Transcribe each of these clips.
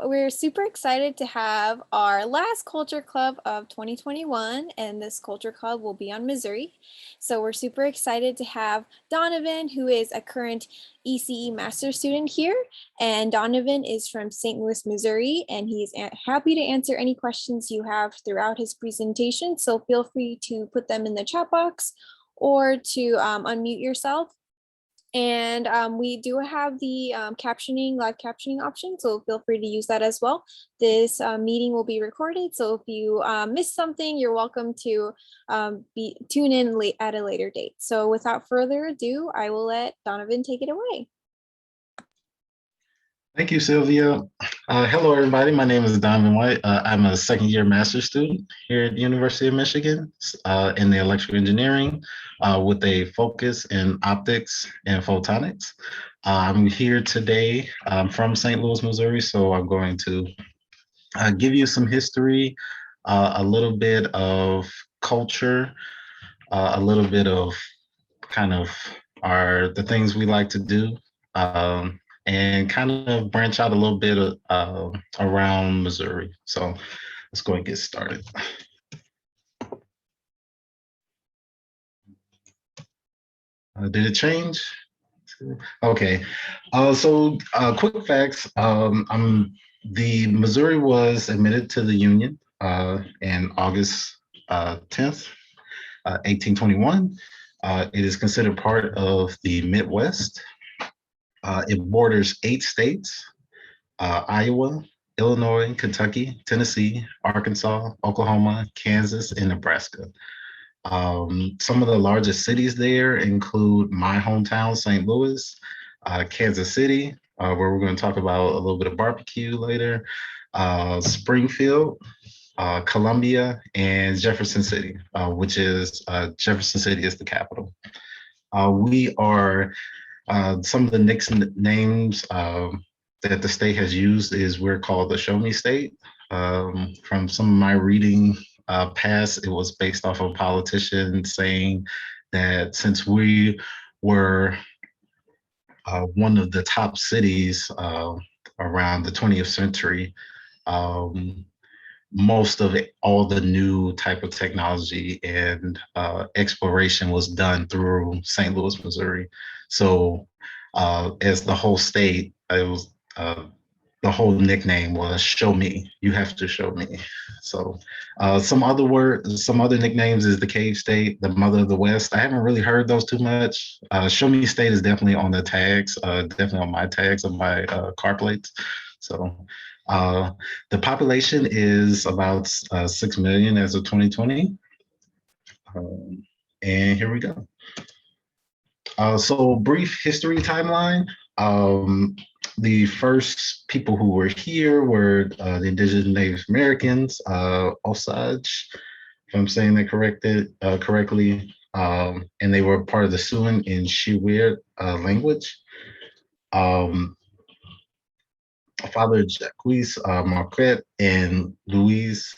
we're super excited to have our last Culture Club of 2021, and this Culture Club will be on Missouri. So we're super excited to have Donovan, who is a current ECE Master student here. And Donovan is from St. Louis, Missouri, and he's happy to answer any questions you have throughout his presentation. So feel free to put them in the chat box or to unmute yourself. And we do have the live captioning option, so feel free to use that as well. This meeting will be recorded, so if you missed something, you're welcome to tune in at a later date. So without further ado, I will let Donovan take it away. Thank you, Sylvia. Hello, everybody. My name is Donovan White. I'm a second-year master's student here at the University of Michigan in the electrical engineering with a focus in optics and photonics. I'm here today from St. Louis, Missouri, so I'm going to give you some history, a little bit of culture, a little bit of kind of the things we like to do. And kind of branch out a little bit around Missouri. So let's go and get started. Did it change? Okay. So quick facts. The Missouri was admitted to the Union in August 10th, 1821. It is considered part of the Midwest. It borders 8 states, Iowa, Illinois, Kentucky, Tennessee, Arkansas, Oklahoma, Kansas, and Nebraska. Some of the largest cities there include my hometown, St. Louis, Kansas City, where we're going to talk about a little bit of barbecue later, Springfield, Columbia, and Jefferson City, which is Jefferson City is the capital. We are some of the nicknames that the state has used is we're called the Show Me State. From some of my reading past, it was based off of a politician saying that since we were one of the top cities around the 20th century, most of all the new type of technology and exploration was done through St. Louis, Missouri. So as the whole state, it was the whole nickname was "Show Me." You have to show me. So some other nicknames is the Cave State, the Mother of the West. I haven't really heard those too much. Show Me State is definitely on the tags, definitely on my tags on my car plates. So the population is about 6 million as of 2020. And here we go. So brief history timeline. The first people who were here were the indigenous Native Americans, Osage, if I'm saying that correctly. And they were part of the Siouan and Shiwir language. Father Jacques Marquette and Louise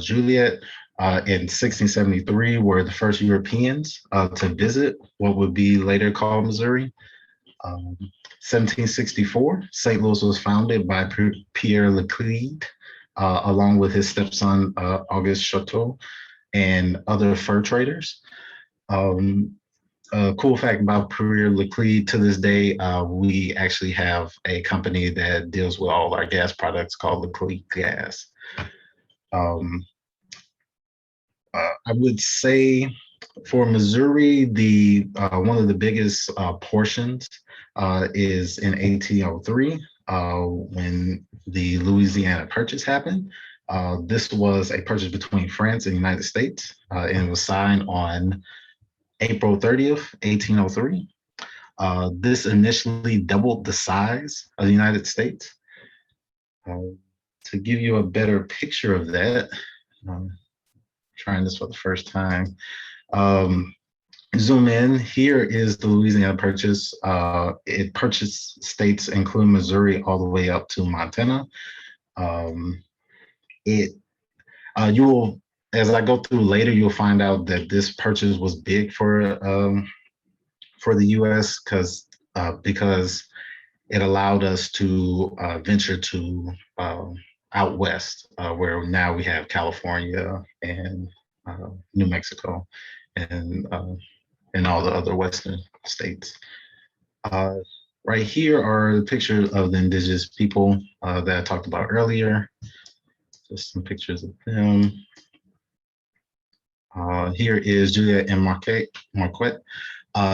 Juliet in 1673 were the first Europeans to visit what would be later called Missouri. 1764, St. Louis was founded by Pierre Leclerc, along with his stepson Auguste Chateau and other fur traders. A cool fact about Pierre Leclerc, to this day, we actually have a company that deals with all our gas products called Leclerc Gas. I would say for Missouri, one of the biggest portions is in 1803 when the Louisiana Purchase happened. This was a purchase between France and the United States, and was signed on April 30th, 1803. This initially doubled the size of the United States. To give you a better picture of that, trying this for the first time. Zoom in. Here is the Louisiana Purchase. It purchased states including Missouri all the way up to Montana. You will, as I go through later, you'll find out that this purchase was big for the U.S. because it allowed us to venture to out west, where now we have California and New Mexico and all the other western states. Uh, right here are the pictures of the indigenous people that I talked about earlier. Just some pictures of them. Here is Juliet and Marquette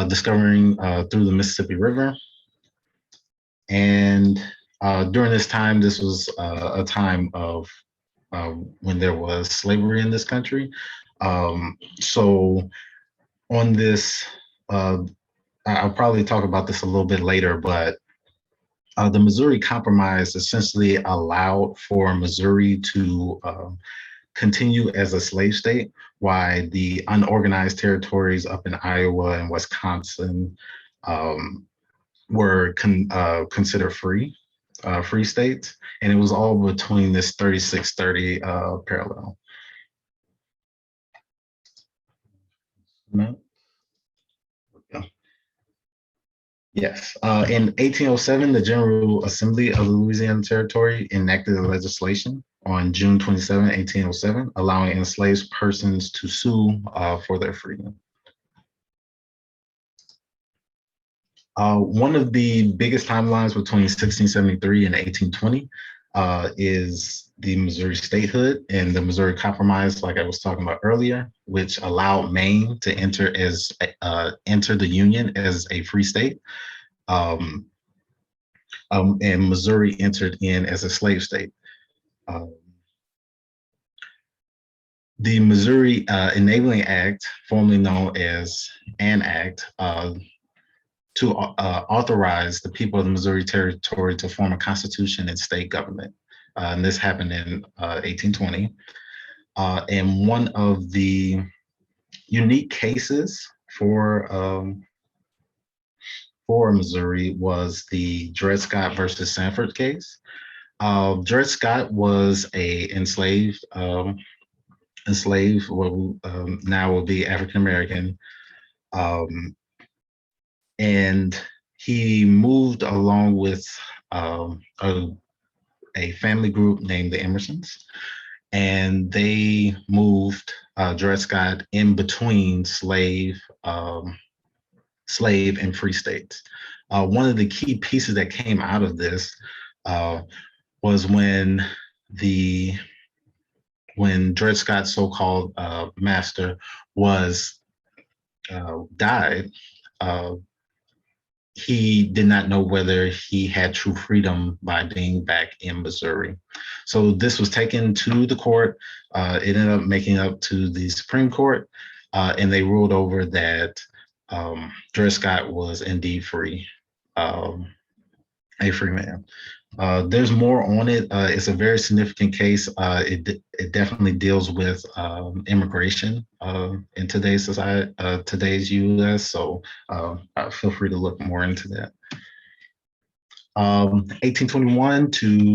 discovering through the Mississippi River. And during this time, this was a time of when there was slavery in this country. So on this, I'll probably talk about this a little bit later, but the Missouri Compromise essentially allowed for Missouri to continue as a slave state, while the unorganized territories up in Iowa and Wisconsin were considered free states, and it was all between this 3630 parallel. No. Yes. In 1807, the General Assembly of the Louisiana Territory enacted a legislation on June 27, 1807, allowing enslaved persons to sue for their freedom. One of the biggest timelines between 1673 and 1820 is the Missouri statehood and the Missouri Compromise, like I was talking about earlier, which allowed Maine to enter the Union as a free state. And Missouri entered in as a slave state. The Missouri Enabling Act, formerly known as an act, to authorize the people of the Missouri Territory to form a constitution and state government. And this happened in 1820. And one of the unique cases for Missouri was the Dred Scott versus Sanford case. Dred Scott was a enslaved, what now will be African American, and he moved along with a family group named the Emersons, and they moved Dred Scott in between slave and free states. One of the key pieces that came out of this was when Dred Scott's so-called master died. He did not know whether he had true freedom by being back in Missouri. So this was taken to the court. It ended up making it up to the Supreme Court, and they ruled over that Dred Scott was indeed free, a free man. There's more on it. It's a very significant case. It definitely deals with immigration in today's society, today's U.S. So feel free to look more into that. 1821 to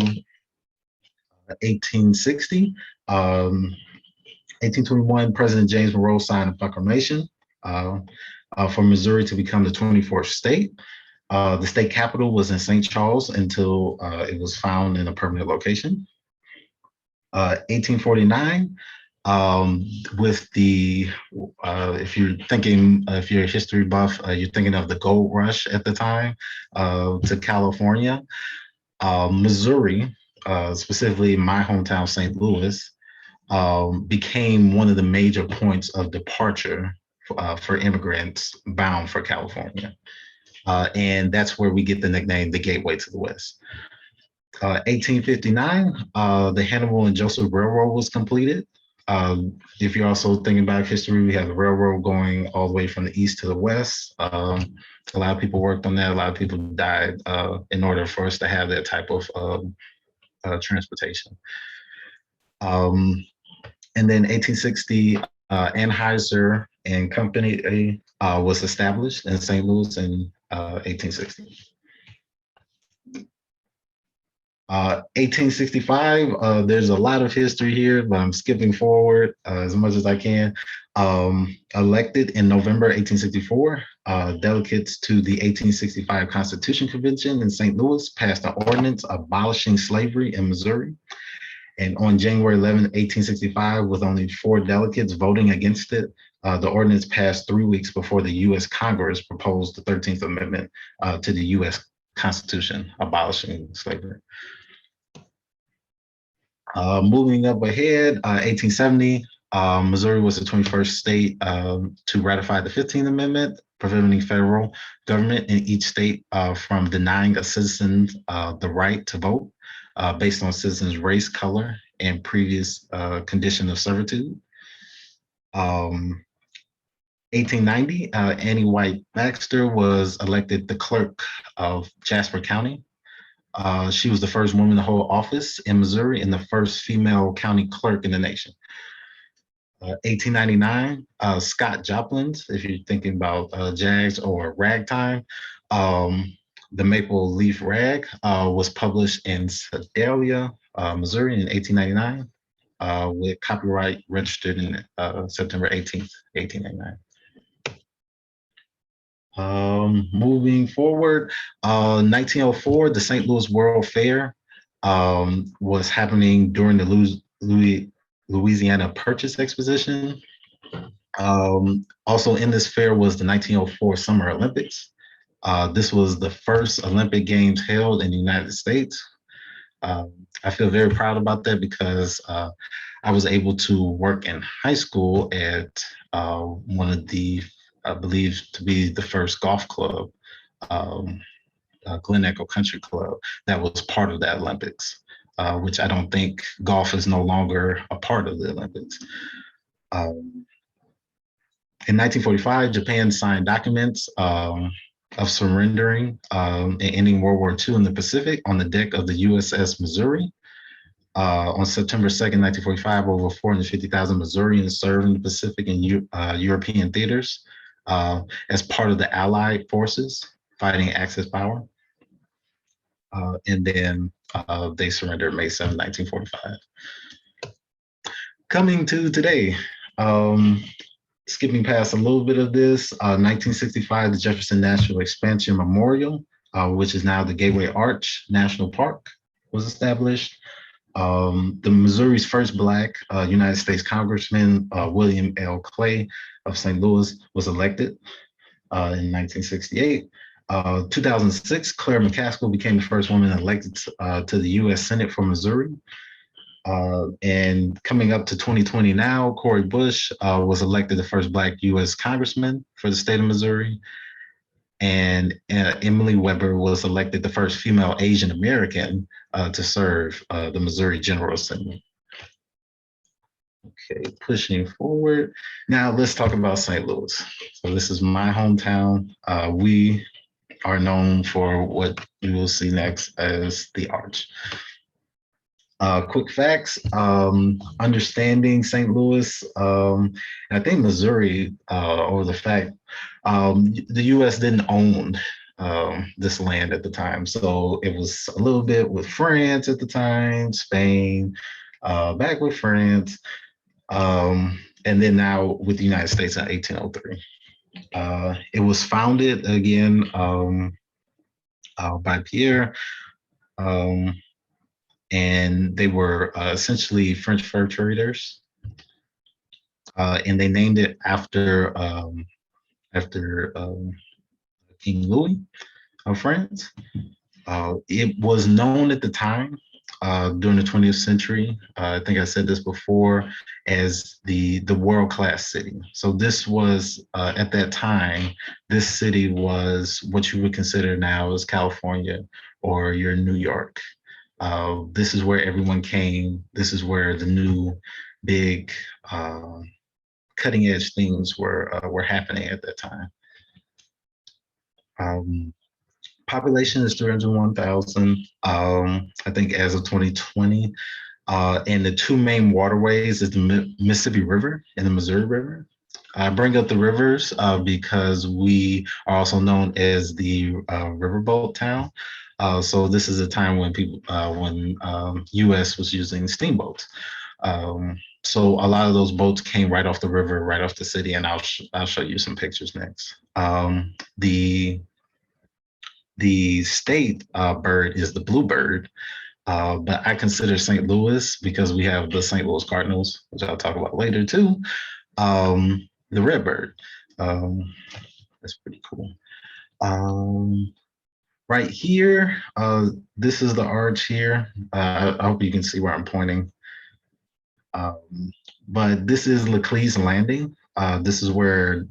1860. 1821, President James Monroe signed a proclamation for Missouri to become the 24th state. The state capital was in St. Charles until it was found in a permanent location. 1849, with the, if you're a history buff, you're thinking of the gold rush at the time to California. Missouri, specifically my hometown, St. Louis, became one of the major points of departure for immigrants bound for California. And that's where we get the nickname, the Gateway to the West. 1859, the Hannibal and Joseph Railroad was completed. If you're also thinking about history, we have the railroad going all the way from the east to the west. A lot of people worked on that. A lot of people died in order for us to have that type of transportation. And then 1860, Anheuser and Company was established in St. Louis in 1860. 1865, there's a lot of history here, but I'm skipping forward as much as I can. Elected in November 1864, delegates to the 1865 Constitution Convention in St. Louis passed an ordinance abolishing slavery in Missouri. And on January 11, 1865, with only 4 delegates voting against it, the ordinance passed 3 weeks before the U.S. Congress proposed the 13th Amendment to the U.S. Constitution, abolishing slavery. Moving up ahead, 1870, Missouri was the 21st state to ratify the 15th Amendment, prohibiting federal government in each state from denying a citizen the right to vote based on citizens' race, color, and previous condition of servitude. 1890, Annie White Baxter was elected the clerk of Jasper County. She was the first woman to hold office in Missouri and the first female county clerk in the nation. 1899, Scott Joplin's, if you're thinking about Jags or Ragtime, the Maple Leaf Rag was published in Sedalia, Missouri in 1899, with copyright registered in September 18th, 1899. Moving forward, 1904, the St. Louis World Fair was happening during the Louisiana Purchase Exposition. Also in this fair was the 1904 Summer Olympics. This was the first Olympic Games held in the United States. I feel very proud about that because I was able to work in high school at one of the, I believe, to be the first golf club, Glen Echo Country Club, that was part of the Olympics, which I don't think golf is no longer a part of the Olympics. In 1945, Japan signed documents of surrendering and ending World War II in the Pacific on the deck of the USS Missouri. On September 2nd, 1945, over 450,000 Missourians served in the Pacific and European theaters as part of the Allied forces fighting Axis power. And then they surrendered May 7, 1945. Coming to today, skipping past a little bit of this, 1965, the Jefferson National Expansion Memorial, which is now the Gateway Arch National Park, was established. The Missouri's first Black United States Congressman, William L. Clay of St. Louis, was elected in 1968. 2006, Claire McCaskill became the first woman elected to the U.S. Senate for Missouri. And coming up to 2020 now, Cori Bush was elected the first Black U.S. Congressman for the state of Missouri. And Emily Weber was elected the first female Asian American to serve the Missouri General Assembly. Okay, pushing forward. Now let's talk about St. Louis. So this is my hometown. We are known for what you will see next as the Arch. Quick facts, understanding St. Louis, and I think Missouri, over the fact the U.S. didn't own this land at the time. So it was a little bit with France at the time, Spain, back with France, and then now with the United States in 1803. It was founded again by Pierre, and they were essentially French fur traders, and they named it after King Louis of France. It was known at the time during the 20th century, I think I said this before, as the world-class city. So this was, at that time, this city was what you would consider now as California or your New York. This is where everyone came. This is where the new big cutting edge things were happening at that time. Population is 301,000, I think, as of 2020. And the two main waterways is the Mississippi River and the Missouri River. I bring up the rivers because we are also known as the riverboat town. So this is a time when people, when U.S. was using steamboats. So a lot of those boats came right off the river, right off the city, and I'll show you some pictures next. The state bird is the bluebird, but I consider St. Louis, because we have the St. Louis Cardinals, which I'll talk about later too, the redbird. Um, that's pretty cool. Um, right here, this is the arch here. I hope you can see where I'm pointing. Um, but this is Laclede Landing. This is where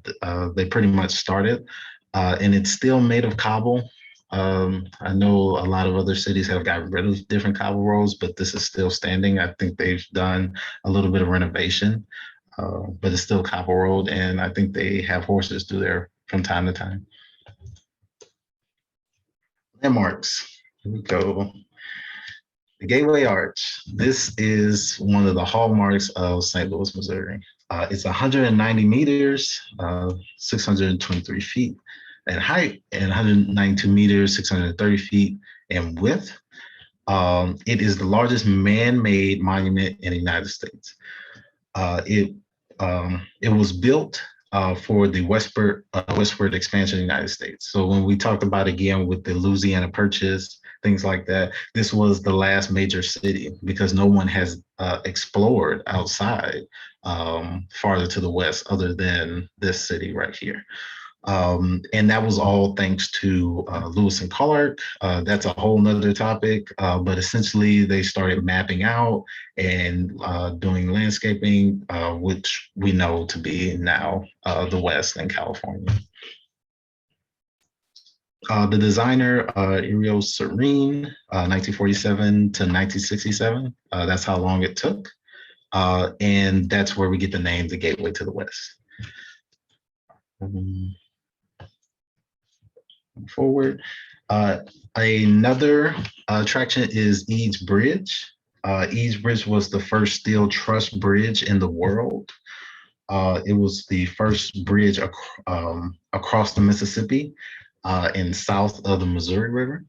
they pretty much started, and it's still made of cobble. I know a lot of other cities have got rid of different cobble roads, but this is still standing. I think they've done a little bit of renovation, but it's still cobble road, and I think they have horses through there from time to time. Landmarks. Here we go. The Gateway Arch. This is one of the hallmarks of St. Louis, Missouri. It's 190 meters, 623 feet in height, and 192 meters, 630 feet in width. It is the largest man-made monument in the United States. It was built for the westward expansion of the United States. So when we talked about, again, with the Louisiana Purchase, things like that, this was the last major city, because no one has explored outside, farther to the west, other than this city right here. And that was all thanks to Lewis and Clark. That's a whole nother topic, but essentially they started mapping out and doing landscaping, which we know to be now the West and California. The designer, Irios Serene, 1947 to 1967. That's how long it took. And that's where we get the name, the Gateway to the West. Forward. Another attraction is Eads Bridge. Eads Bridge was the first steel truss bridge in the world. It was the first bridge across the Mississippi and south of the Missouri River.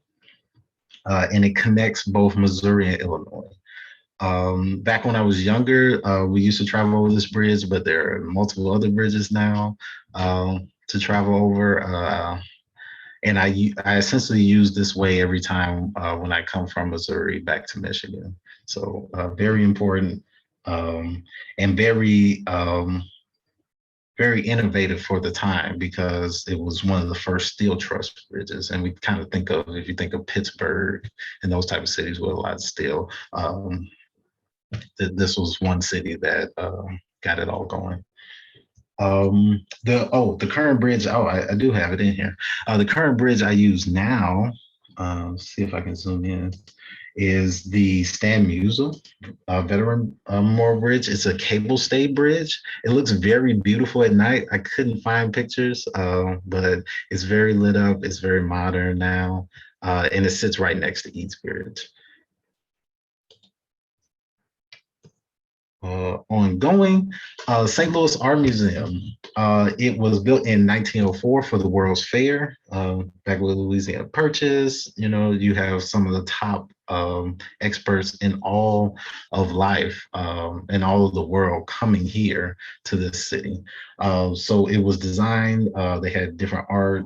And it connects both Missouri and Illinois. Back when I was younger, we used to travel over this bridge, but there are multiple other bridges now to travel over. And I essentially use this way every time when I come from Missouri back to Michigan. So very important, and very innovative for the time, because it was one of the first steel truss bridges. And we kind of think of, if you think of Pittsburgh and those type of cities with a lot of steel, this was one city that got it all going. The current bridge, I do have it in here. The current bridge I use now, see if I can zoom in, is the Stan Musial Veteran Memorial Bridge. It's a cable stay bridge. It looks very beautiful at night. I couldn't find pictures, but it's very lit up. It's very modern now, and it sits right next to Eads Bridge. Ongoing, St. Louis Art Museum. It was built in 1904 for the World's Fair. Back with Louisiana Purchase, you have some of the top experts in all of life and all of the world coming here to this city. So it was designed. They had different art,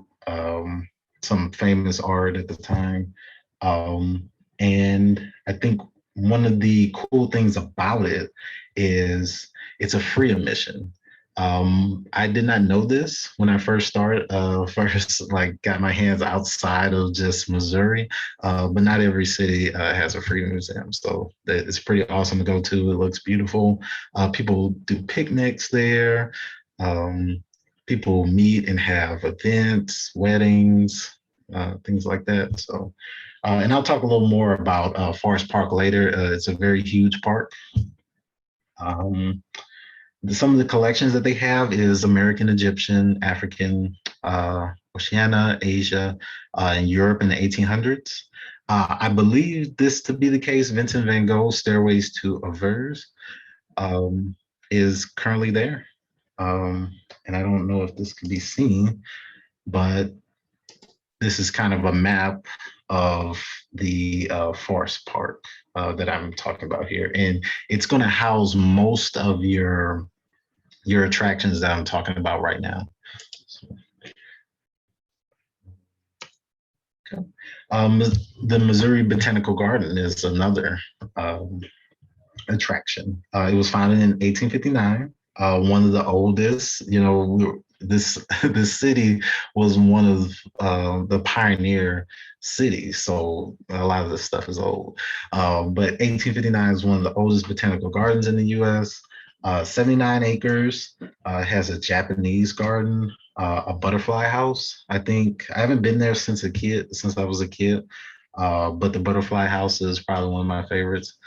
some famous art at the time, and I think one of the cool things about it is it's a free admission. I did not know this when I first started, got my hands outside of just Missouri, but not every city has a free museum. So it's pretty awesome to go to. It looks beautiful. People do picnics there. People meet and have events, weddings, things like that. So, and I'll talk a little more about Forest Park later. It's a very huge park. Some of the collections that they have is American, Egyptian, African, Oceania, Asia, and Europe in the 1800s. I believe this to be the case. Vincent van Gogh's Stairways to Avers is currently there. And I don't know if this can be seen, but this is kind of a map of the Forest Park. that I'm talking about here, and it's going to house most of your attractions that I'm talking about right now. So, okay. Um, the Missouri Botanical Garden is another um, attraction. It was founded in 1859. One of the oldest, this this city was one of the pioneer cities, so a lot of this stuff is old. But 1859 is one of the oldest botanical gardens in the U.S. 79 acres. Has a Japanese garden, a butterfly house. I think I haven't been there since I was a kid, but the butterfly house is probably one of my favorites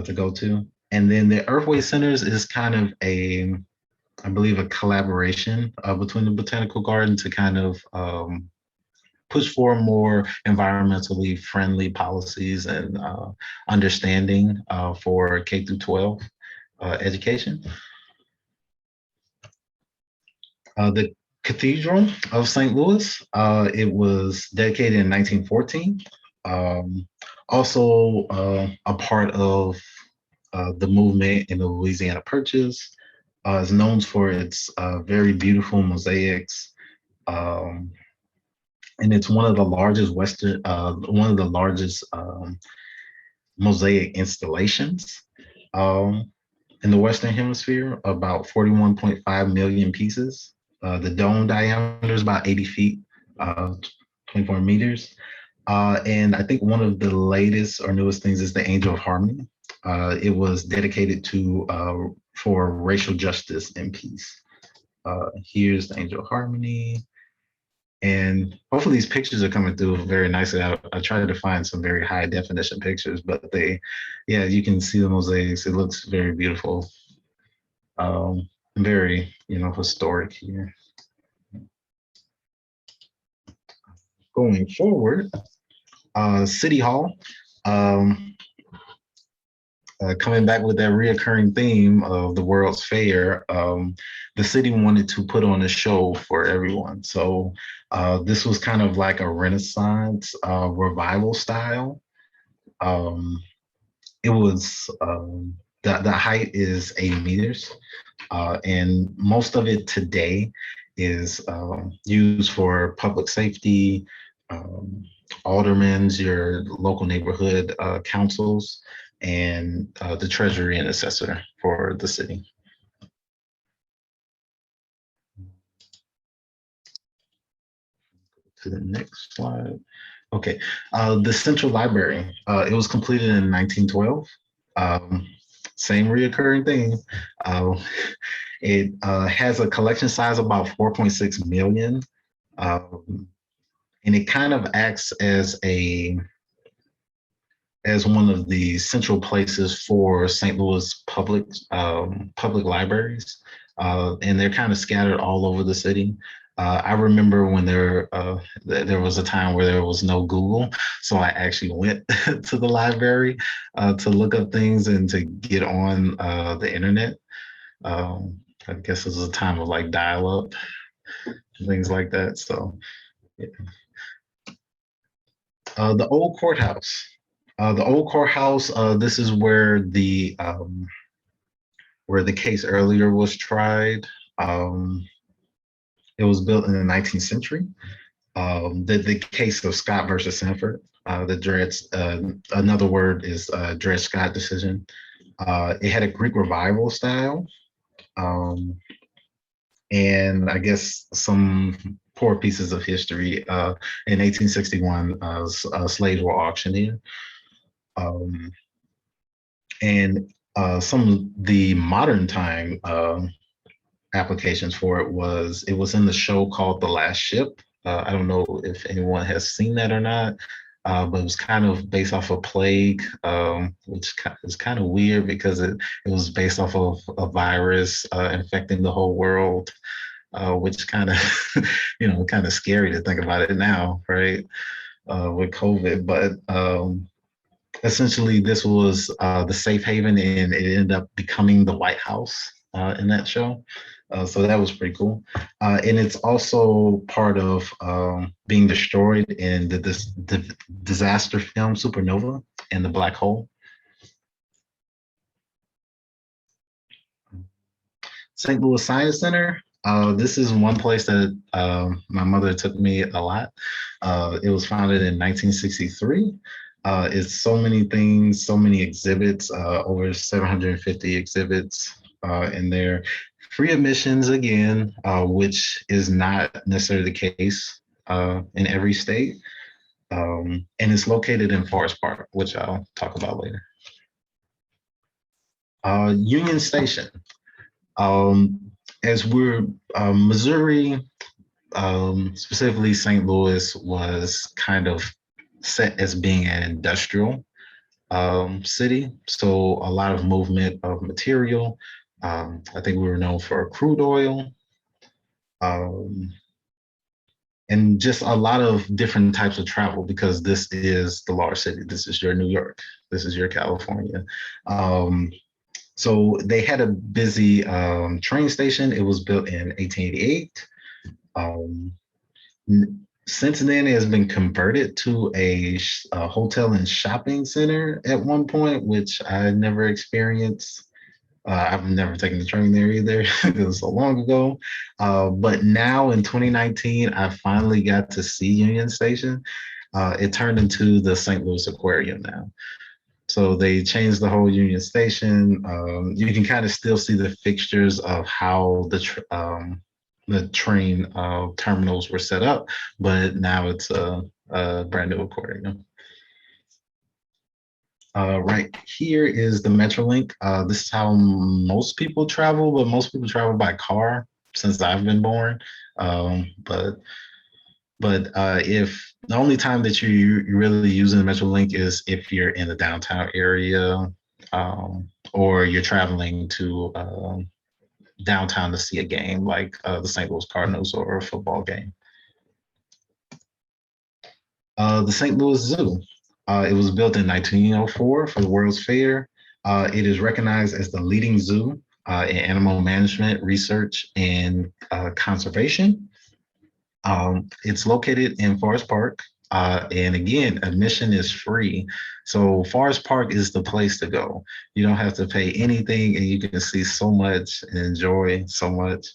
to go to. And then the Earthway Centers is kind of I believe, a collaboration between the Botanical Garden to kind of push for more environmentally friendly policies and understanding for K through 12 education. The Cathedral of St. Louis, it was dedicated in 1914. Um, Also a part of the movement in the Louisiana Purchase. Is known for its very beautiful mosaics, um, and it's one of the largest mosaic installations um, in the Western Hemisphere. About 41.5 million pieces. The dome diameter is about 80 feet, uh, 24 meters. And I think one of the latest or newest things is the Angel of Harmony. It was dedicated to for racial justice and peace. Here's the Angel of Harmony. And hopefully these pictures are coming through very nicely. I tried to find some very high definition pictures, but yeah, you can see the mosaics. It looks very beautiful. Very, historic here. Going forward, City Hall. Um, Coming back with that reoccurring theme of the World's Fair, the city wanted to put on a show for everyone. So this was kind of like a Renaissance revival style. Um, it was the height is 80 meters, and most of it today is used for public safety, um, aldermen's, your local neighborhood councils, and the treasury and assessor for the city. To the next slide. Okay, the Central Library. It was completed in 1912. Um, Same reoccurring thing. Uh, it has a collection size of about 4.6 million, um, and it kind of acts as one of the central places for St. Louis public libraries, and they're kind of scattered all over the city. I remember when there was a time where there was no Google, so I actually went to the library to look up things and to get on the internet. Um, I guess it was a time of like dial-up, things like that. So, yeah. The old courthouse. The old courthouse. This is where the case earlier was tried. Um, it was built in the 19th century. The case of Scott versus Sanford. The another word is Dred Scott decision. It had a Greek revival style, um, and I guess some poor pieces of history. In 1861, slaves were auctioned in. Um, and some of the modern time applications for it was in the show called The Last Ship. I don't know if anyone has seen that or not, but it was kind of based off a plague, which is kind of weird because it was based off of a virus infecting the whole world, which kind of kind of scary to think about it now, right? With COVID, but essentially this was the safe haven, and it ended up becoming the White House in that show. So that was pretty cool. And it's also part of being destroyed in the disaster film Supernova and the Black Hole. St. Louis Science Center. This is one place that my mother took me a lot. It was founded in 1963. It's so many things, so many exhibits, over 750 exhibits in there. Free admissions again, which is not necessarily the case in every state. And it's located in Forest Park, which I'll talk about later. Union Station. Um, as we're Missouri, specifically St. Louis, was kind of set as being an industrial city. So a lot of movement of material. I think we were known for crude oil, um, and just a lot of different types of travel because this is the large city. This is your New York. This is your California. Um, so they had a busy train station. It was built in 1888. Um, since then, it has been converted to a hotel and shopping center at one point, which I never experienced. I've never taken the train there either. It was so long ago. But now in 2019, I finally got to see Union Station. It turned into the St. Louis Aquarium now. So they changed the whole Union Station. You can kind of still see the fixtures of how the train terminals were set up, but now it's a brand new aquarium. Right here is the Metrolink. This is how most people travel, but most people travel by car since I've been born. But if the only time that you're really using the Metrolink is if you're in the downtown area, or you're traveling to downtown to see a game like the St. Louis Cardinals or a football game. The St. Louis Zoo. It was built in 1904 for the World's Fair. It is recognized as the leading zoo in animal management, research, and conservation. It's located in Forest Park. And again, admission is free. So Forest Park is the place to go. You don't have to pay anything and you can see so much and enjoy so much.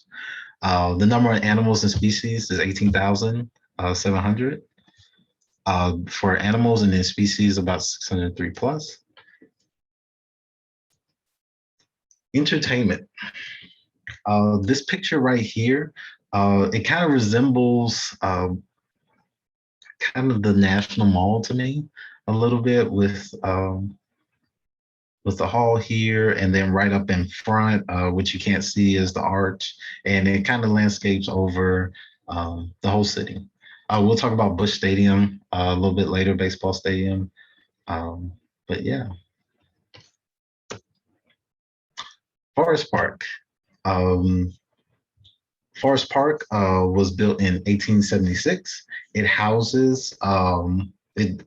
The number of animals and species is 18,700 for animals, and then species about 603 plus. Entertainment. This picture right here, it kind of resembles kind of the National Mall to me a little bit with the hall here, and then right up in front, which you can't see, is the arch, and it kind of landscapes over the whole city. We'll talk about Busch Stadium a little bit later, baseball stadium. But yeah, Forest Park. Um, Forest Park was built in 1876. It houses it.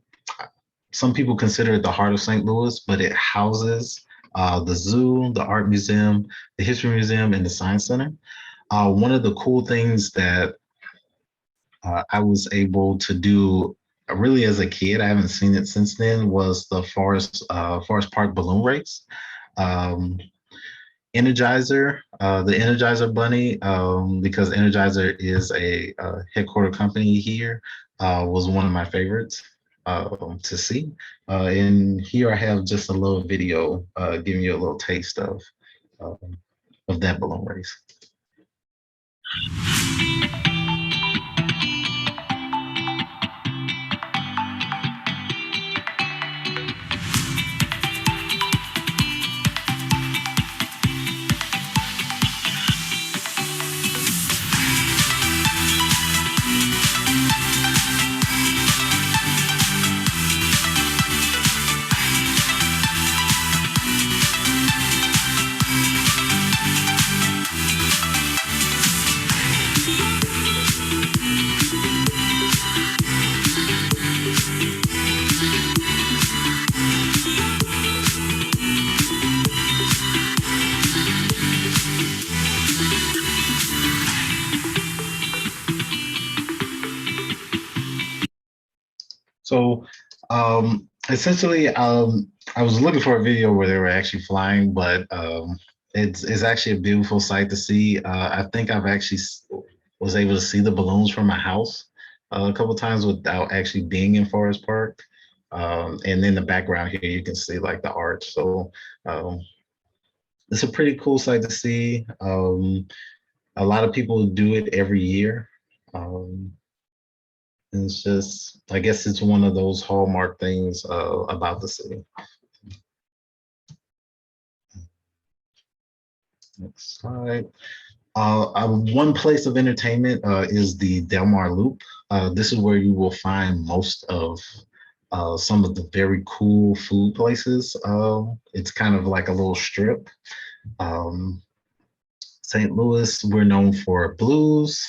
Some people consider it the heart of St. Louis, but it houses the zoo, the art museum, the history museum, and the science center. One of the cool things that I was able to do really as a kid, I haven't seen it since then, was the Forest Park balloon race. Um, Energizer, the Energizer Bunny, because Energizer is a headquarter company here, was one of my favorites to see. And here I have just a little video giving you a little taste of that balloon race. So essentially, I was looking for a video where they were actually flying, but It's actually a beautiful sight to see. I think I've actually was able to see the balloons from my house a couple times without actually being in Forest Park. And in the background here, you can see like the arch. So um, it's a pretty cool sight to see. A lot of people do it every year. Um, and it's just, I guess it's one of those hallmark things about the city. Next slide. One place of entertainment is the Del Mar Loop. This is where you will find most of some of the very cool food places. It's kind of like a little strip. Um, St. Louis, we're known for blues.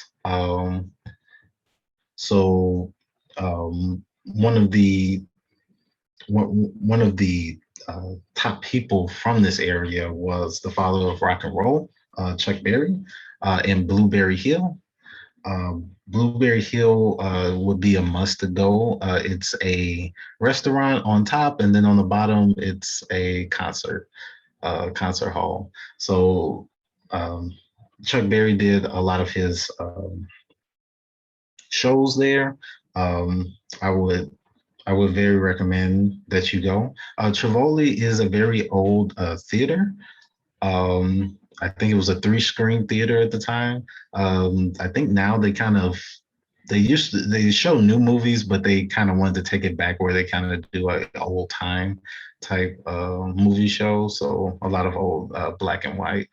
So one of the top people from this area was the father of rock and roll, Chuck Berry, in Blueberry Hill. Blueberry Hill would be a must to go. It's a restaurant on top, and then on the bottom, it's a concert hall. So um, Chuck Berry did a lot of his shows there. Um, I would I would very recommend that you go. Tivoli is a very old theater. I think it was a three-screen theater at the time. I think now they show new movies, but they kind of wanted to take it back where they kind of do like old time type movie show. So a lot of old black and white.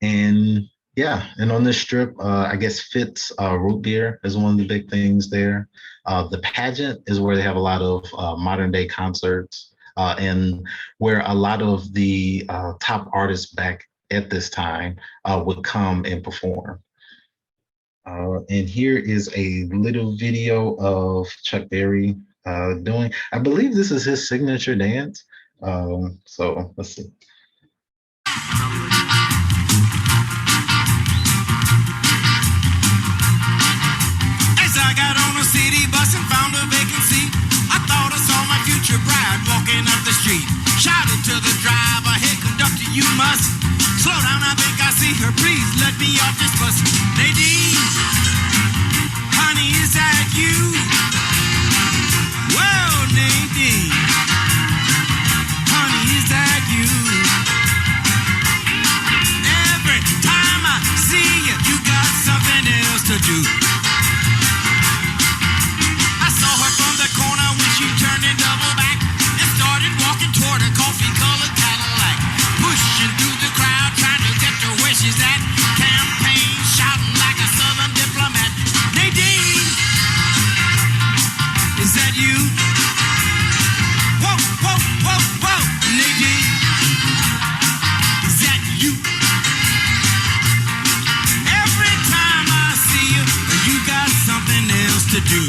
And yeah, and on this strip, I guess Fitz root beer is one of the big things there. The pageant is where they have a lot of modern day concerts and where a lot of the top artists back at this time would come and perform. And here is a little video of Chuck Berry doing, I believe this is his signature dance. So let's see. As I got on a city bus and found a vacancy, I thought I saw my future bride walking up the street. Shouted to the driver, hey conductor, you must slow down, I think I see her. Please let me off this bus. Nadine, honey, is that you? Well, Nadine, honey, is that you? Every time I see you, you got something else to do. From the corner when she turned and doubled back and started walking toward a coffee-colored Cadillac, pushing through the crowd trying to get to where she's at. Campaign shouting like a southern diplomat. Nadine, is that you? Whoa, whoa, whoa, whoa, Nadine, is that you? Every time I see you, you got something else to do.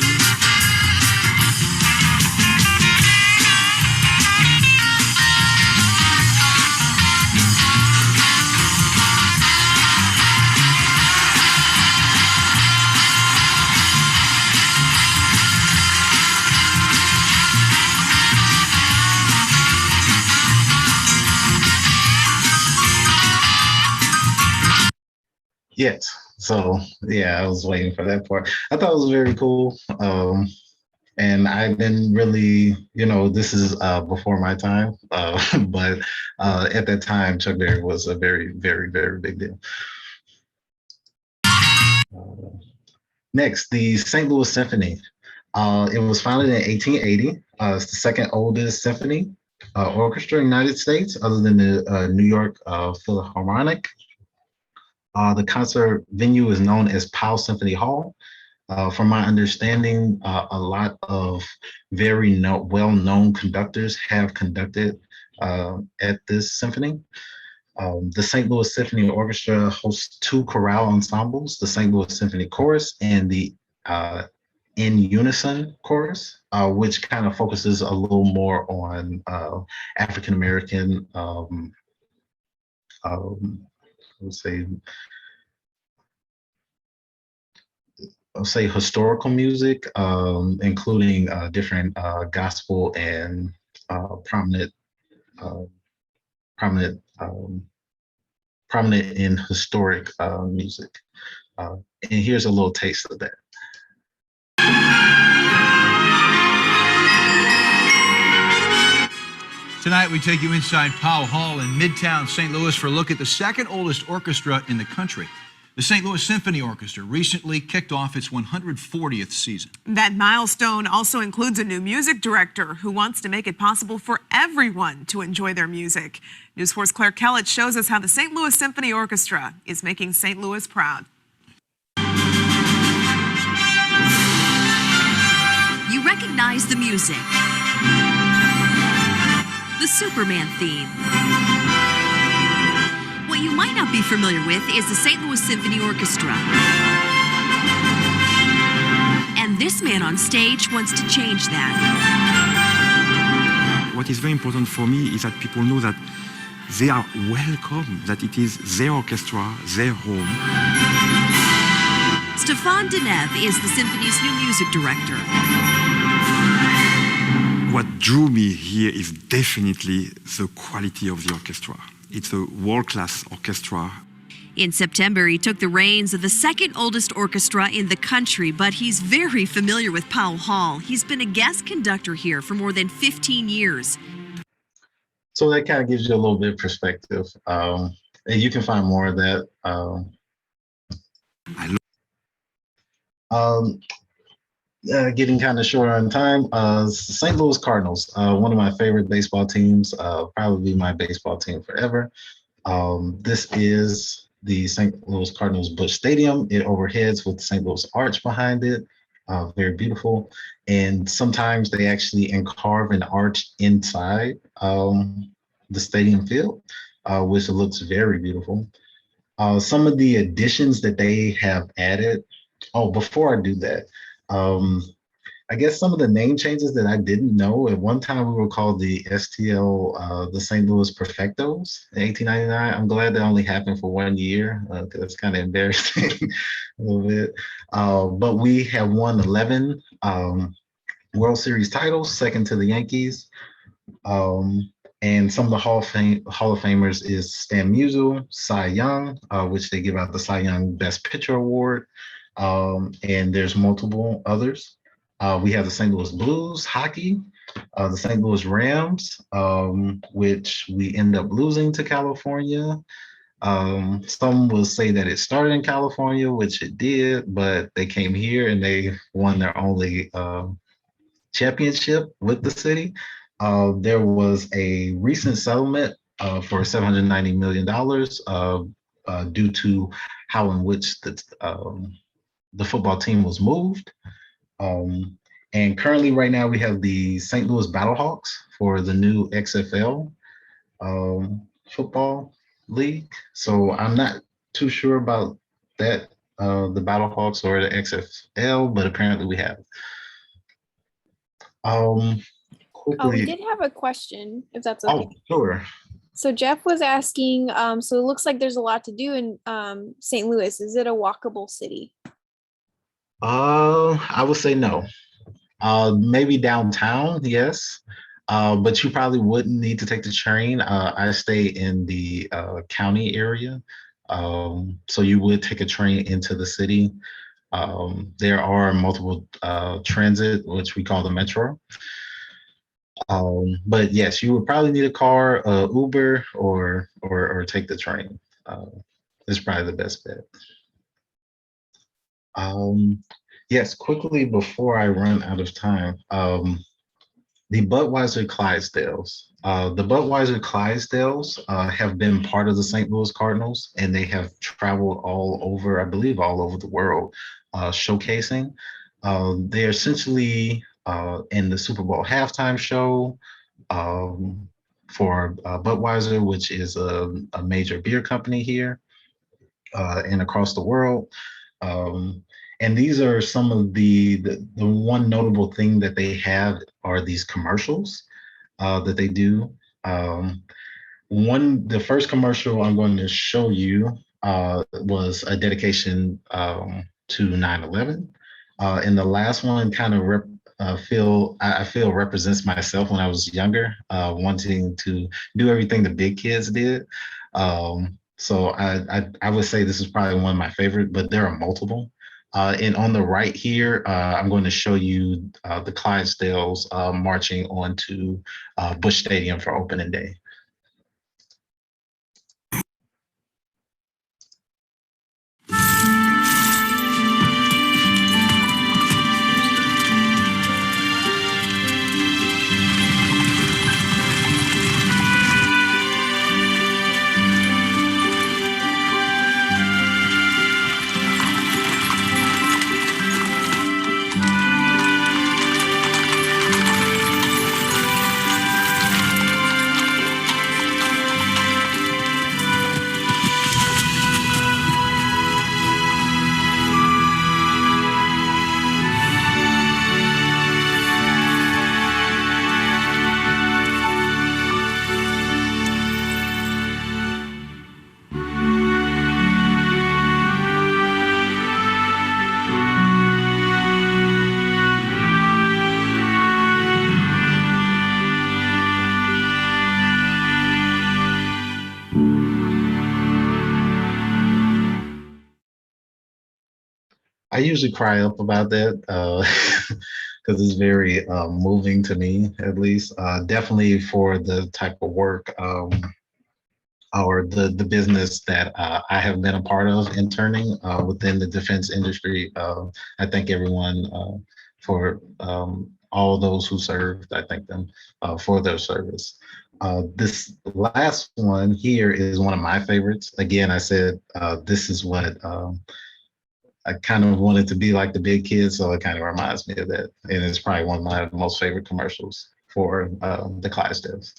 Yes. So yeah, I was waiting for that part. I thought it was very cool. And I didn't really, this is before my time, but at that time, Chuck Berry was a very, very, very big deal. Uh, Next, the St. Louis Symphony. It was founded in 1880. It's the second oldest symphony orchestra in the United States, other than the New York Philharmonic. The concert venue is known as Powell Symphony Hall. From my understanding, a lot of very well-known conductors have conducted at this symphony. The St. Louis Symphony Orchestra hosts two chorale ensembles, the St. Louis Symphony Chorus and the In Unison Chorus, which kind of focuses a little more on African American, let's say, I'll say historical music, including different gospel and prominent prominent in historic music. And here's a little taste of that. Tonight, we take you inside Powell Hall in Midtown St. Louis for a look at the second oldest orchestra in the country. The St. Louis Symphony Orchestra recently kicked off its 140th season. That milestone also includes a new music director who wants to make it possible for everyone to enjoy their music. News 4's Claire Kellett shows us how the St. Louis Symphony Orchestra is making St. Louis proud. You recognize the music. The Superman theme. What you might not be familiar with is the St. Louis Symphony Orchestra. And this man on stage wants to change that. What is very important for me is that people know that they are welcome, that it is their orchestra, their home. Stéphane Deneuve is the symphony's new music director. What drew me here is definitely the quality of the orchestra. It's a world-class orchestra. In September, he took the reins of the second oldest orchestra in the country, but he's very familiar with Powell Hall. He's been a guest conductor here for more than 15 years. So that kind of gives you a little bit of perspective. And you can find more of that. Getting kind of short on time, St. Louis Cardinals, one of my favorite baseball teams, probably my baseball team forever. This is the St. Louis Cardinals Busch Stadium. It overheads with the St. Louis Arch behind it. Very beautiful. And sometimes they actually carve an arch inside the stadium field, which looks very beautiful. Some of the additions that they have added. Oh, before I do that, I guess some of the name changes that I didn't know. At one time, we were called the STL, the St. Louis Perfectos in 1899. I'm glad that only happened for 1 year. That's kind of embarrassing a little bit. But we have won 11 World Series titles, second to the Yankees. And some of the Hall of Famers is Stan Musial, Cy Young, which they give out the Cy Young Best Pitcher Award. And there's multiple others. We have the St. Louis Blues hockey, the St. Louis Rams, which we end up losing to California. Some will say that it started in California, which it did, but they came here and they won their only championship with the city. There was a recent settlement for $790 million due to how in which the football team was moved. And currently right now we have the St. Louis Battlehawks for the new XFL football league. So I'm not too sure about that, the Battlehawks or the XFL, but apparently we have. Quickly. We did have a question, if that's okay. Oh, sure. So Jeff was asking, so it looks like there's a lot to do in St. Louis. Is it a walkable city? I would say no. Maybe downtown, yes. But you probably wouldn't need to take the train. I stay in the county area. So you would take a train into the city. There are multiple transit, which we call the metro. But yes, you would probably need a car, Uber, or take the train. It's probably the best bet. Yes, quickly before I run out of time, the Budweiser Clydesdales. The Budweiser Clydesdales have been part of the St. Louis Cardinals, and they have traveled all over, I believe, all over the world, showcasing. They're essentially in the Super Bowl halftime show for Budweiser, which is a major beer company here and across the world. And these are some of the one notable thing that they have are these commercials that they do. The first commercial I'm going to show you was a dedication to 9/11. And the last one kind of I feel represents myself when I was younger, wanting to do everything the big kids did. So I would say this is probably one of my favorite, but there are multiple. And on the right here, I'm going to show you the Clydesdales marching on to Busch Stadium for opening day. I usually cry up about that because it's very moving to me, at least. Definitely for the type of work or the business that I have been a part of interning within the defense industry. I thank everyone for all those who served. I thank them for their service. This last one here is one of my favorites. Again, I said this is what I kind of wanted to be like the big kids, so it kind of reminds me of that. And it's probably one of my most favorite commercials for the Clydesdales.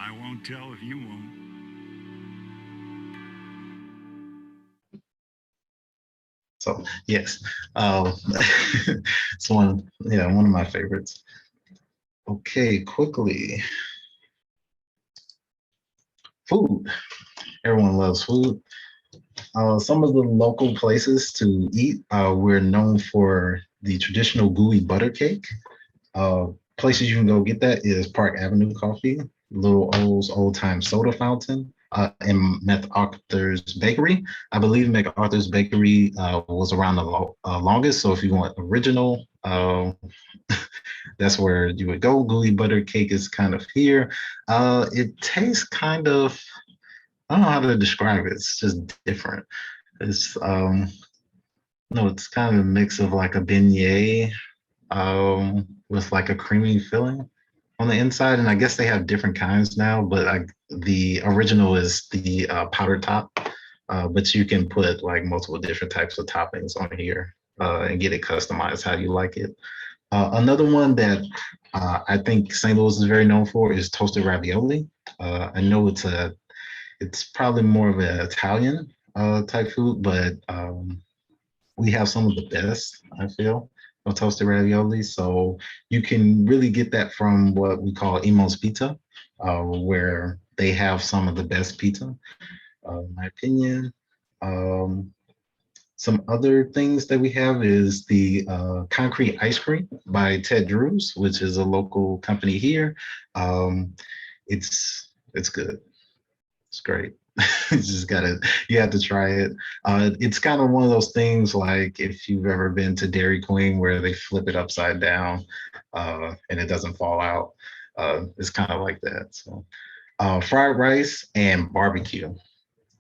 I won't tell if you won't. So yes, it's one of my favorites. Okay, quickly, food. Everyone loves food. Some of the local places to eat, we're known for the traditional gooey butter cake. Places you can go get that is Park Avenue Coffee, Little O's Old Time Soda Fountain, and MacArthur's Bakery. I believe MacArthur's Bakery was around the longest. So if you want original, that's where you would go. Gooey butter cake is kind of here. It tastes kind of, I don't know how to describe it. It's just different. It's no, it's kind of a mix of like a beignet with like a creamy filling on the inside. And I guess they have different kinds now, but the original is the powder top. But you can put like multiple different types of toppings on here and get it customized how you like it. Another one that I think St. Louis is very known for is toasted ravioli. I know it's probably more of an Italian type food, but we have some of the best, I feel, of toasted ravioli. So you can really get that from what we call Imo's Pizza, where they have some of the best pizza, in my opinion. Some other things that we have is the Concrete Ice Cream by Ted Drews, which is a local company here. It's good. It's great. You have to try it. It's kind of one of those things like if you've ever been to Dairy Queen where they flip it upside down and it doesn't fall out. It's kind of like that. So fried rice and barbecue.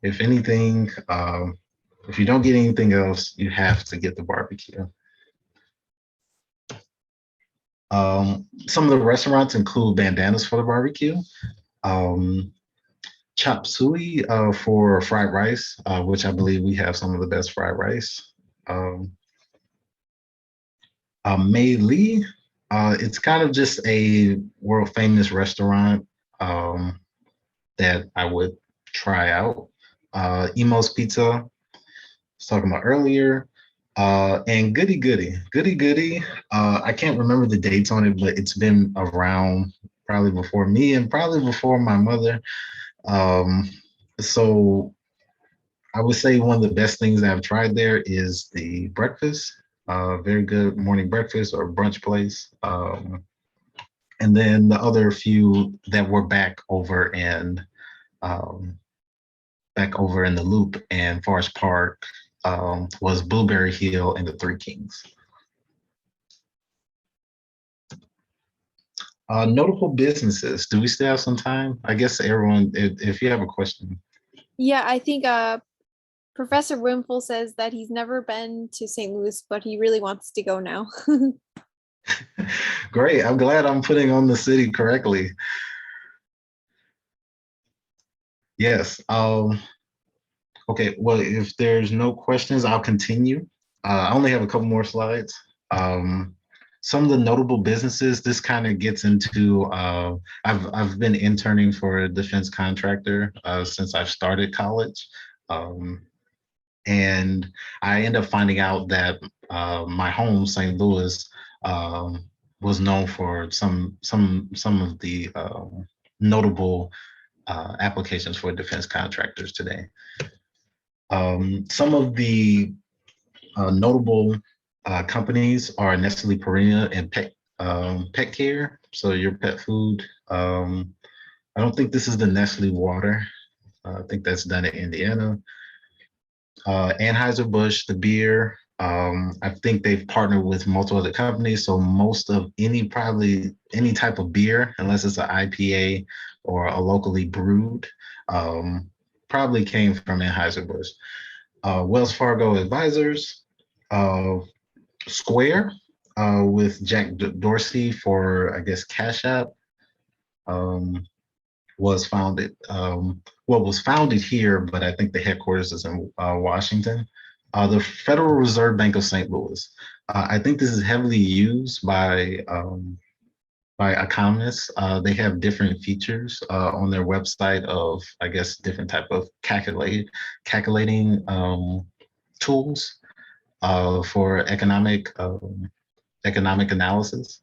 If anything, If you don't get anything else, you have to get the barbecue. Some of the restaurants include bandanas for the barbecue, chop suey for fried rice, which I believe we have some of the best fried rice. Mei Lee, it's kind of just a world famous restaurant that I would try out. Emo's Pizza, I was talking about earlier. And Goody Goody. Goody Goody, I can't remember the dates on it, but it's been around probably before me and probably before my mother. So I would say one of the best things I've tried there is the breakfast. Very good morning breakfast or brunch place. And then the other few that were um, back over in the Loop and Forest Park was Blueberry Hill and the Three Kings. Notable businesses. Do we still have some time? I guess everyone, if you have a question. Yeah, I think Professor Wimple says that he's never been to St. Louis, but he really wants to go now. Great. I'm glad I'm putting on the city correctly. Yes. Okay. Well, if there's no questions, I'll continue. I only have a couple more slides. Some of the notable businesses, this kind of gets into, I've been interning for a defense contractor since I've started college. And I ended up finding out that my home, St. Louis, was known for some of the notable applications for defense contractors today. Some of the notable companies are Nestle Purina and Pet Care, so your pet food. I don't think this is the Nestle water. I think that's done in Indiana. Anheuser-Busch, the beer. I think they've partnered with multiple other companies, so most of probably any type of beer, unless it's an IPA or a locally brewed, probably came from Anheuser-Busch. Wells Fargo Advisors, Square with Jack Dorsey for, I guess, Cash App. Was founded here, but I think the headquarters is in Washington. The Federal Reserve Bank of St. Louis. I think this is heavily used by economists. They have different features on their website of, I guess, different type of calculating tools for economic analysis,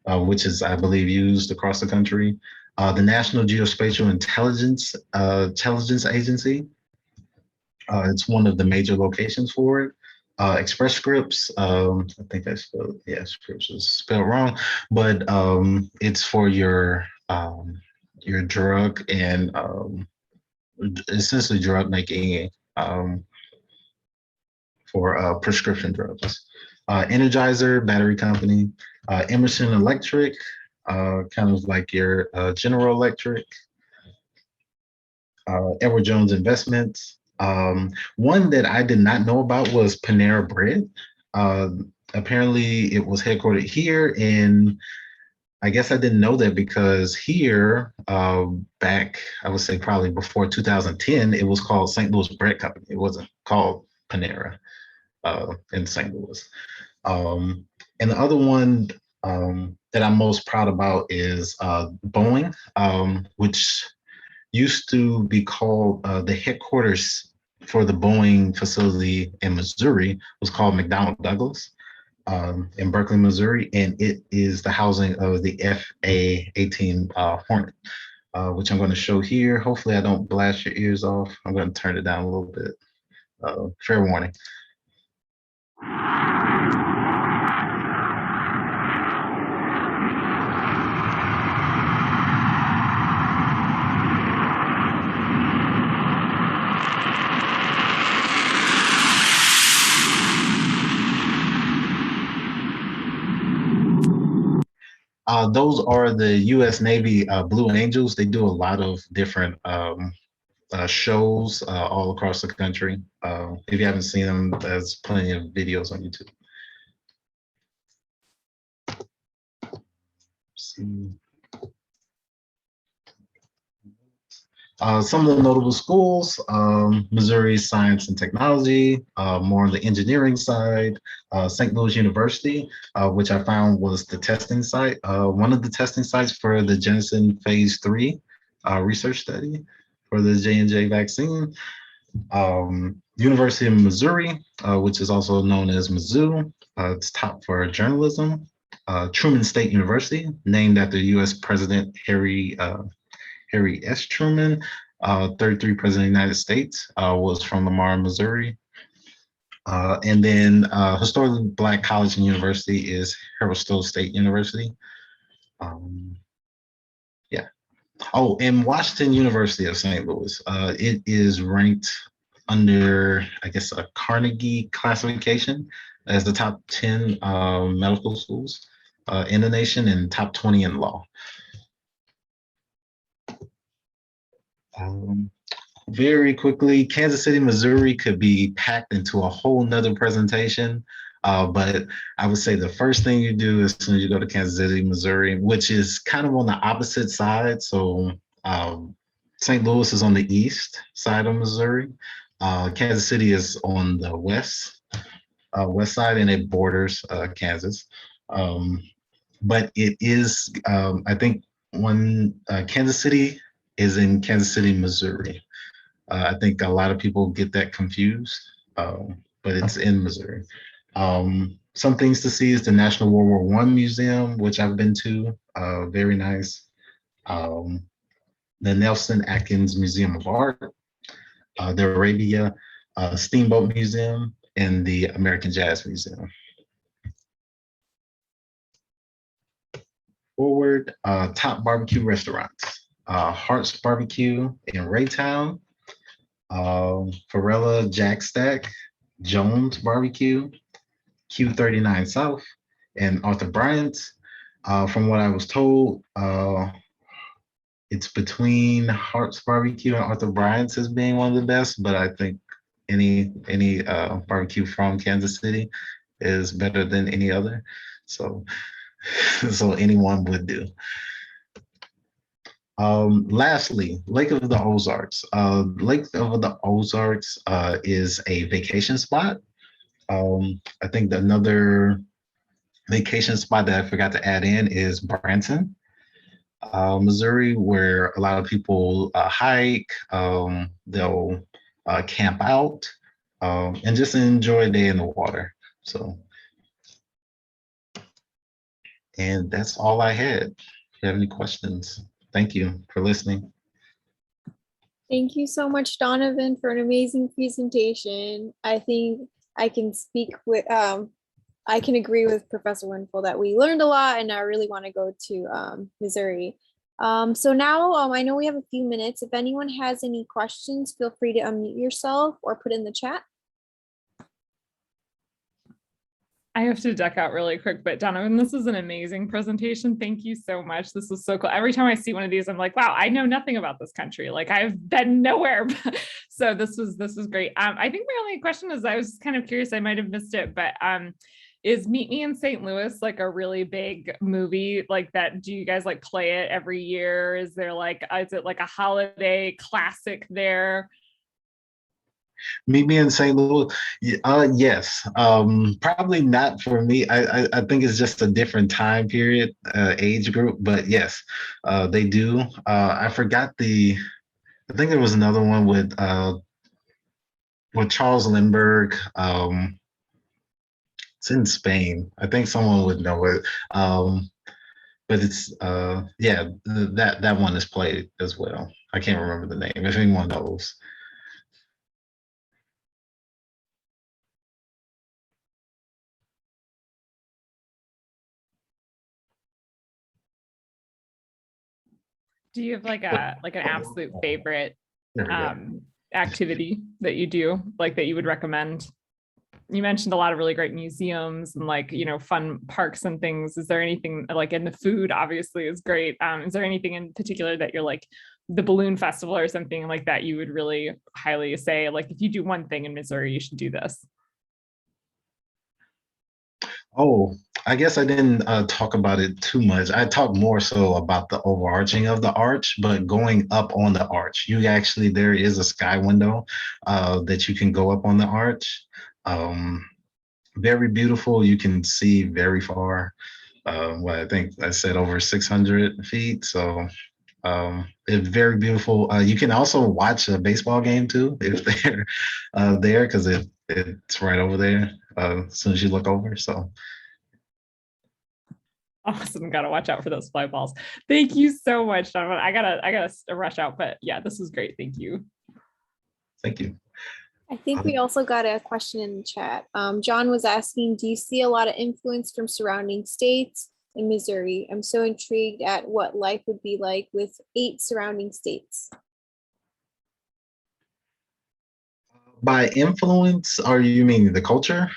which is, I believe, used across the country. The National Geospatial Intelligence Agency. It's one of the major locations for it. Express Scripts, I think I spelled, yeah, Scripts was spelled wrong, but it's for your drug and essentially drug making for prescription drugs. Energizer Battery Company, Emerson Electric, kind of like your General Electric, Edward Jones Investments. One that I did not know about was Panera Bread. Apparently it was headquartered here, and I guess I didn't know that because here, back, I would say probably before 2010, it was called St. Louis Bread Company. It wasn't called Panera in St. Louis. And the other one that I'm most proud about is Boeing, which used to be called the headquarters for the Boeing facility in Missouri was called McDonnell Douglas in Berkeley, Missouri, and it is the housing of the FA-18 Hornet, which I'm going to show here. Hopefully I don't blast your ears off. I'm going to turn it down a little bit. Fair warning. Those are the U.S. Navy Blue Angels. They do a lot of different shows all across the country. If you haven't seen them, there's plenty of videos on YouTube. Let's see. Some of the notable schools, Missouri Science and Technology, more on the engineering side, St. Louis University, which I found was the testing site, one of the testing sites for the Jensen Phase 3 research study for the J&J vaccine. University of Missouri, which is also known as Mizzou, it's top for journalism. Truman State University, named after U.S. President Harry S. Truman, 33 President of the United States, was from Lamar, Missouri. And then historically Black college and university is Harold Stowe State University. Yeah. Oh, and Washington University of St. Louis. It is ranked under, I guess, a Carnegie classification as the top 10 medical schools in the nation and top 20 in law. Very quickly, Kansas City, Missouri could be packed into a whole nother presentation. But I would say the first thing you do as soon as you go to Kansas City, Missouri, which is kind of on the opposite side. So St. Louis is on the east side of Missouri. Kansas City is on the west side, and it borders Kansas. But it is, I think, when Kansas City is in Kansas City, Missouri. I think a lot of people get that confused, but it's in Missouri. Some things to see is the National World War I Museum, which I've been to, very nice. The Nelson Atkins Museum of Art, the Arabia Steamboat Museum, and the American Jazz Museum. Forward, top barbecue restaurants. Hart's Barbecue in Raytown, Farella Jack Stack, Jones Barbecue, Q39 South, and Arthur Bryant's. From what I was told, it's between Hart's Barbecue and Arthur Bryant's as being one of the best, but I think any barbecue from Kansas City is better than any other. So anyone would do. Lastly, Lake of the Ozarks. Lake of the Ozarks is a vacation spot. I think another vacation spot that I forgot to add in is Branson, Missouri, where a lot of people hike, they'll camp out, and just enjoy a day in the water. So, and that's all I had. If you have any questions, thank you for listening. Thank you so much, Donovan, for an amazing presentation. I think I can speak with, I can agree with Professor Winful that we learned a lot, and I really want to go to Missouri. So now I know we have a few minutes. If anyone has any questions, feel free to unmute yourself or put in the chat. I have to duck out really quick, but Donovan, this is an amazing presentation. Thank you so much. This was so cool. Every time I see one of these, I'm like, wow, I know nothing about this country. Like I've been nowhere. So this was great. I think my only question is, I was kind of curious, I might have missed it, but is Meet Me in St. Louis like a really big movie like that? Do you guys like play it every year? Is there like, is it like a holiday classic there? Meet Me in St. Louis. Yes. Probably not for me. I think it's just a different time period, age group. But yes, they do. I forgot I think there was another one with Charles Lindbergh. It's in Spain. I think someone would know it. But it's yeah, that one is played as well. I can't remember the name. If anyone knows. Do you have like an absolute favorite activity that you do, like that you would recommend? You mentioned a lot of really great museums and like, you know, fun parks and things. Is there anything like, in the food obviously is great. Is there anything in particular that you're like the balloon festival or something like that, you would really highly say, like, if you do one thing in Missouri, you should do this? Oh, I guess I didn't talk about it too much. I talked more so about the overarching of the arch, but going up on the arch, there is a sky window that you can go up on the arch. Um, Very beautiful. You can see very far. I think I said over 600 feet. So it's very beautiful. You can also watch a baseball game too if they're there because it's right over there as soon as you look over. So Awesome. Gotta watch out for those fly balls. Thank you so much, Donovan. I gotta rush out, but yeah, this was great. Thank you. thank you. I think we also got a question in the chat. John was asking, do you see a lot of influence from surrounding states in Missouri? I'm so intrigued at what life would be like with 8 surrounding states. By influence, are you meaning the culture?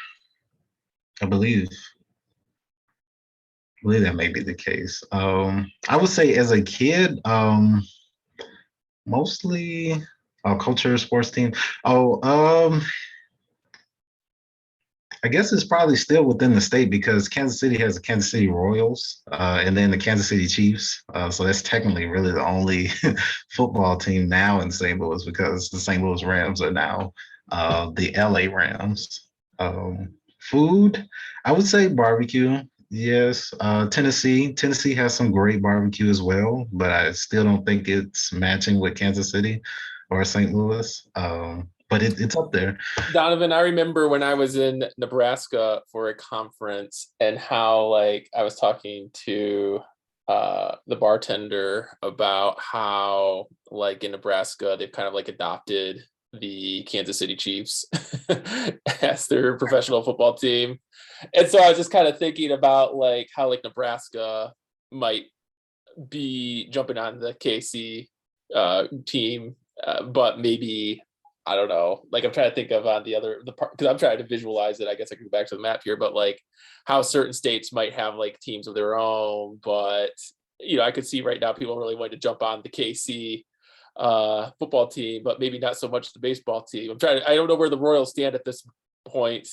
I believe that may be the case. I would say as a kid, mostly culture, sports team. Oh, I guess it's probably still within the state because Kansas City has the Kansas City Royals and then the Kansas City Chiefs. So that's technically really the only football team now in St. Louis because the St. Louis Rams are now the LA Rams. Food, I would say barbecue. Yes, Tennessee. Tennessee has some great barbecue as well, but I still don't think it's matching with Kansas City or St. Louis. But it's up there. Donovan, I remember when I was in Nebraska for a conference and how like I was talking to the bartender about how like in Nebraska they've kind of like adopted the Kansas City Chiefs as their professional football team. And so I was just kind of thinking about like how like Nebraska might be jumping on the KC team, but maybe I don't know. Like I'm trying to think of on the part because I'm trying to visualize it. I guess I can go back to the map here, but like how certain states might have like teams of their own, but you know, I could see right now people really want to jump on the KC football team, but maybe not so much the baseball team. I don't know where the Royals stand at this point,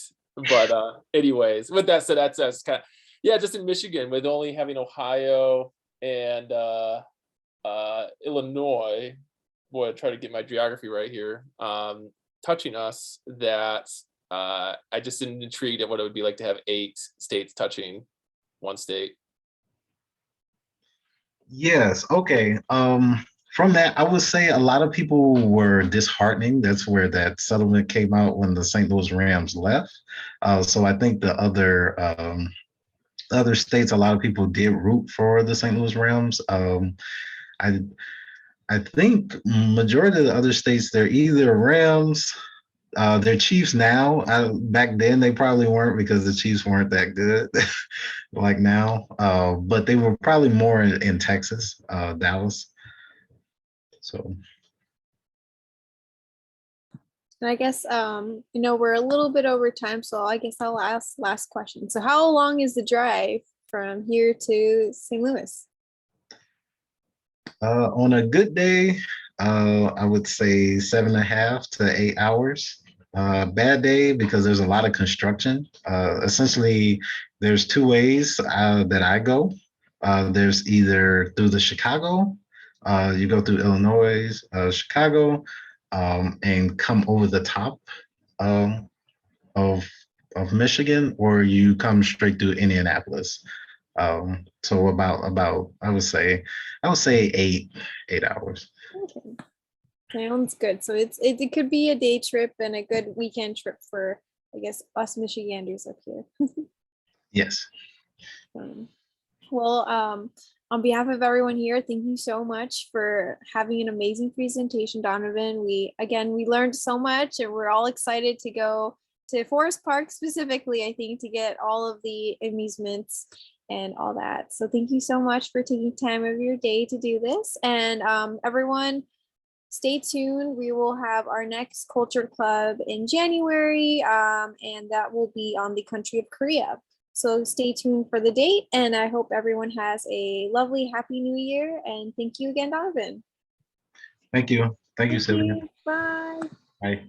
but anyways, with that said, that's kind of yeah, just in Michigan with only having Ohio and Illinois. Boy, I try to get my geography right here. Touching us, that I just am intrigued at what it would be like to have 8 states touching one state. Yes. Okay. From that, I would say a lot of people were disheartening. That's where that settlement came out when the St. Louis Rams left. So I think the other states, a lot of people did root for the St. Louis Rams. I I think majority of the other states, they're either Rams, they're Chiefs now. Back then, they probably weren't because the Chiefs weren't that good like now. But they were probably more in Texas, Dallas. So And I guess we're a little bit over time, so I guess I'll ask last question. So how long is the drive from here to St. Louis? on a good day, I would say 7.5 to 8 hours. Bad day because there's a lot of construction. Essentially, there's 2 ways that I go. There's either through the Chicago, you go through Illinois, Chicago, and come over the top um, of Michigan, or you come straight through Indianapolis. So about I would say 8 hours. Okay. Sounds good. So it could be a day trip and a good weekend trip for, I guess, us Michiganders up here. Yes. Well, on behalf of everyone here, thank you so much for having an amazing presentation, Donovan. We learned so much, and we're all excited to go to Forest Park specifically, I think, to get all of the amusements and all that. So thank you so much for taking time of your day to do this. And everyone, stay tuned. We will have our next Culture Club in January, and that will be on the country of Korea. So stay tuned for the date, and I hope everyone has a lovely, happy new year. And thank you again, Donovan. Thank you. Thank you, Thank Sylvia. you. Bye. Bye.